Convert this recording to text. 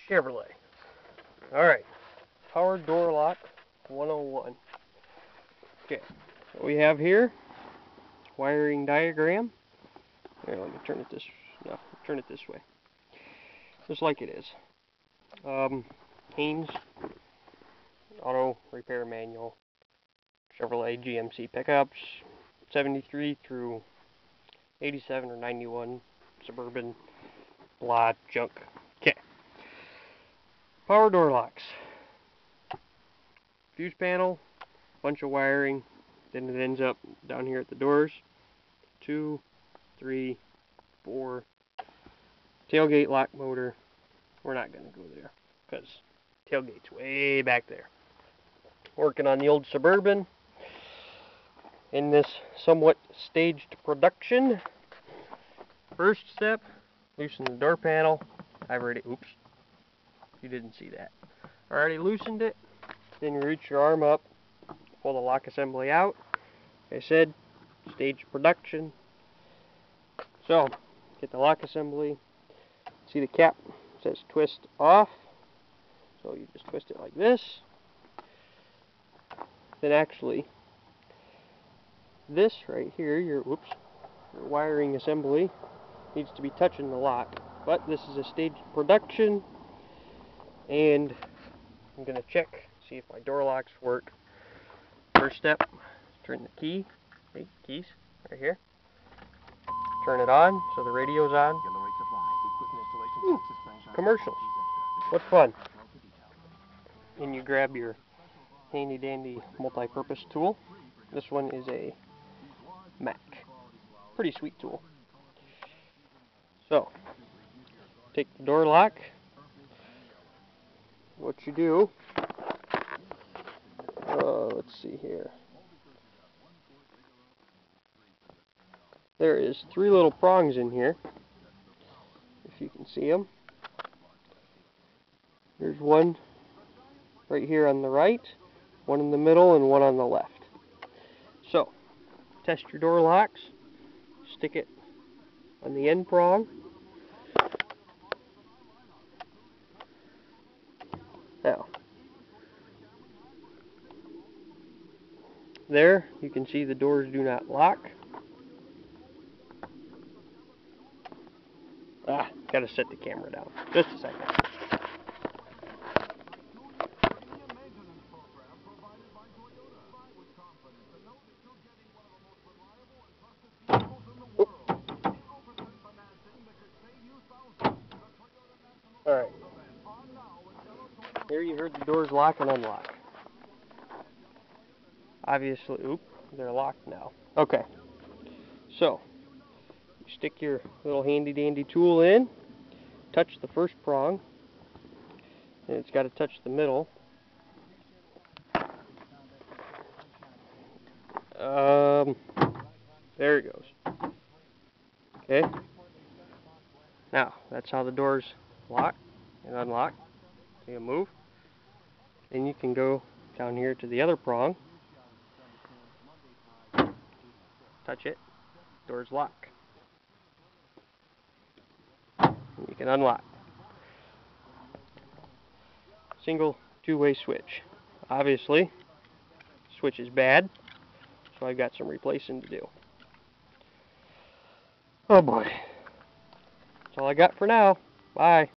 Chevrolet. Alright, power door lock 101. Okay, what we have here, wiring diagram. Here, let me turn it this way. Just like it is. Haynes Auto Repair Manual, Chevrolet GMC pickups, 73 through 87 or 91, Suburban, blah, junk. Okay. Power door locks. Fuse panel, bunch of wiring, then it ends up down here at the doors. 2, 3, 4. Tailgate lock motor. We're not going to go there because tailgate's way back there. Working on the old Suburban in this somewhat staged production. First step, loosen the door panel. I've already, oops, you didn't see that. I already loosened it. Then you reach your arm up, pull the lock assembly out. Like I said, staged production. So, get the lock assembly. See the cap says twist off. So you just twist it like this. Then actually, this right here, your wiring assembly needs to be touching the lock. But this is a staged production, and I'm going to check, see if my door locks work. First step, turn the key, keys, right here. Turn it on, so the radio's on. Ooh, commercials. What fun. And you grab your handy dandy multi-purpose tool. This one is a Mac. Pretty sweet tool. So, take the door lock. What you do, let's see here. There is 3 little prongs in here, if you can see them. There's one right here on the right, one in the middle, and one on the left. So, test your door locks, stick it on the end prong. Now, there you can see the doors do not lock. Gotta set the camera down. Just a second. Alright. Here you heard the doors lock and unlock. Obviously, they're locked now. Okay. So, you stick your little handy dandy tool in, touch the first prong, and it's got to touch the middle. There it goes. Okay. Now, that's how the doors lock and unlock. So you move. Then you can go down here to the other prong. Touch it. Doors lock. You can unlock. Single two-way switch. Obviously, switch is bad, so I've got some replacing to do. Oh boy. That's all I got for now. Bye.